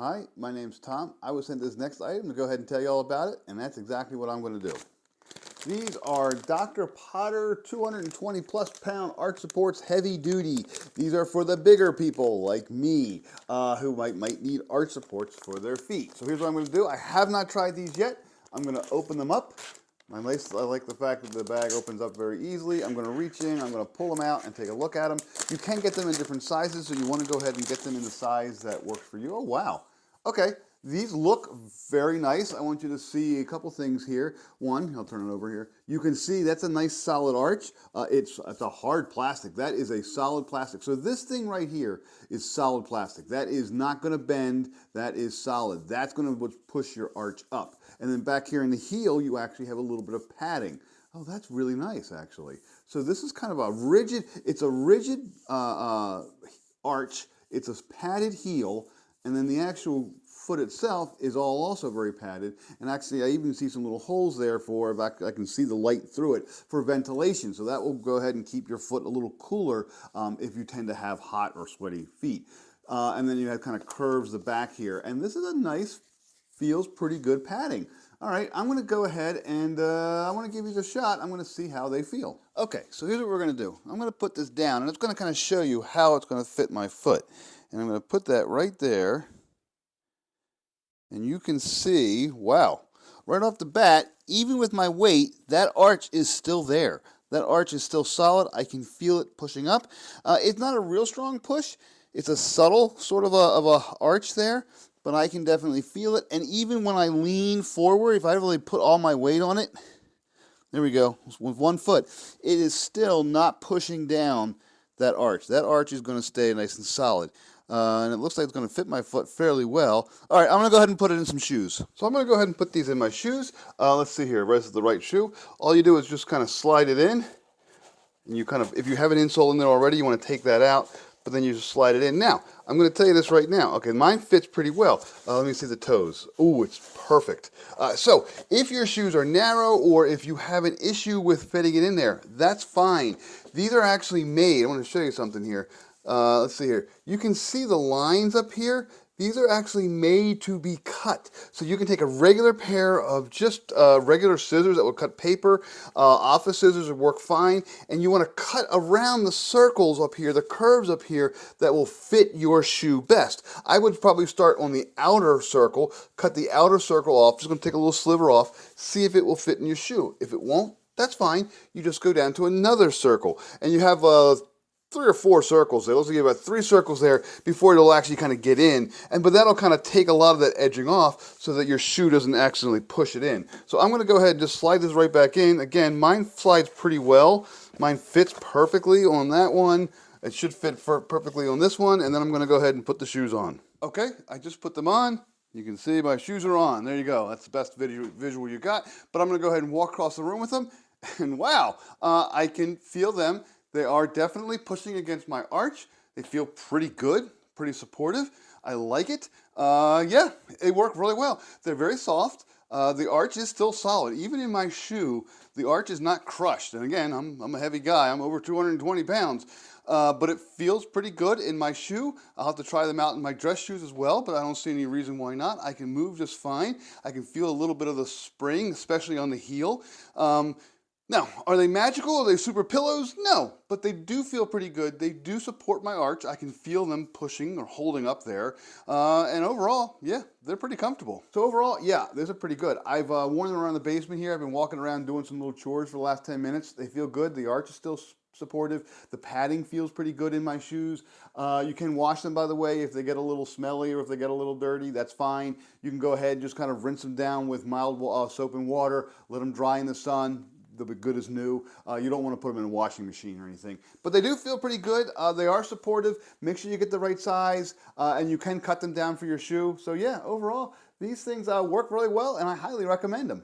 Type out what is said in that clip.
Hi, my name's Tom. I was sent this next item to go ahead and tell you all about it, and that's exactly what I'm going to do. These are DR.POTTER 220 plus pound arch supports heavy duty. These are for the bigger people like me who might need arch supports for their feet. So here's what I'm going to do. I have not tried these yet. I'm going to open them up. I like the fact that the bag opens up very easily. I'm going to reach in, I'm going to pull them out and take a look at them. You can get them in different sizes, so you want to go ahead and get them in the size that works for you. Oh, wow. Okay, these look very nice. I want you to see a couple things here. One, I'll turn it over here. You can see that's a nice solid arch. It's a hard plastic. That is a solid plastic. So this thing right here is solid plastic. That is not going to bend. That is solid. That's going to push your arch up. And then back here in the heel, you actually have a little bit of padding. Oh, that's really nice, actually. So this is kind of a rigid, it's a rigid arch. It's a padded heel. And then the actual foot itself is also very padded. And actually, I even see some little holes there for, if I can see the light through it, for ventilation. So that will go ahead and keep your foot a little cooler if you tend to have hot or sweaty feet. And then you have kind of curves the back here. And this is a nice, feels pretty good padding. All right, I'm going to go ahead and I want to give these a shot. I'm going to see how they feel. Okay, so here's what we're going to do. I'm going to put this down, and it's going to kind of show you how it's going to fit my foot. And I'm going to put that right there. And you can see, wow, right off the bat, even with my weight, that arch is still there. That arch is still solid. I can feel it pushing up. It's not a real strong push. It's a subtle sort of a arch there, but I can definitely feel it. And even when I lean forward, if I really put all my weight on it, there we go, with one foot, it is still not pushing down that arch. That arch is going to stay nice and solid. And it looks like it's going to fit my foot fairly well. All right, I'm going to go ahead and put it in some shoes. So I'm going to go ahead and put these in my shoes. Let's see here, this is the right shoe. All you do is just kind of slide it in. And you kind of, if you have an insole in there already, you want to take that out, but then you just slide it in. Now, I'm going to tell you this right now. Okay, mine fits pretty well. Let me see the toes. Ooh, it's perfect. So, if your shoes are narrow or if you have an issue with fitting it in there, that's fine. These are actually made. I want to show you something here. Let's see here. You can see the lines up here. These are actually made to be cut. So you can take a regular pair of just regular scissors that will cut paper. Office scissors would work fine. And you want to cut around the circles up here, the curves up here that will fit your shoe best. I would probably start on the outer circle, cut the outer circle off. Just going to take a little sliver off, see if it will fit in your shoe. If it won't, that's fine. You just go down to another circle. And you have 3 or 4 circles there. Let's give about 3 circles there before it'll actually kind of get in. But that'll kind of take a lot of that edging off so that your shoe doesn't accidentally push it in. So I'm going to go ahead and just slide this right back in. Again, mine slides pretty well. Mine fits perfectly on that one. It should fit perfectly on this one. And then I'm going to go ahead and put the shoes on. Okay, I just put them on. You can see my shoes are on. There you go. That's the best visual you got. But I'm going to go ahead and walk across the room with them. And wow, I can feel them. They are definitely pushing against my arch. They feel pretty good, pretty supportive. I like it. Yeah, they work really well. They're very soft. The arch is still solid. Even in my shoe, the arch is not crushed. And again, I'm a heavy guy. I'm over 220 pounds. But it feels pretty good in my shoe. I'll have to try them out in my dress shoes as well, but I don't see any reason why not. I can move just fine. I can feel a little bit of the spring, especially on the heel. Now, are they magical? Are they super pillows? No, but they do feel pretty good. They do support my arch. I can feel them pushing or holding up there. And overall, yeah, they're pretty comfortable. So overall, yeah, these are pretty good. I've worn them around the basement here. I've been walking around doing some little chores for the last 10 minutes. They feel good. The arch is still supportive. The padding feels pretty good in my shoes. You can wash them, by the way, if they get a little smelly or if they get a little dirty, that's fine. You can go ahead and just kind of rinse them down with mild soap and water, let them dry in the sun. They'll be good as new. You don't want to put them in a washing machine or anything. But they do feel pretty good. They are supportive. Make sure you get the right size, and you can cut them down for your shoe. So yeah, overall, these things work really well, and I highly recommend them.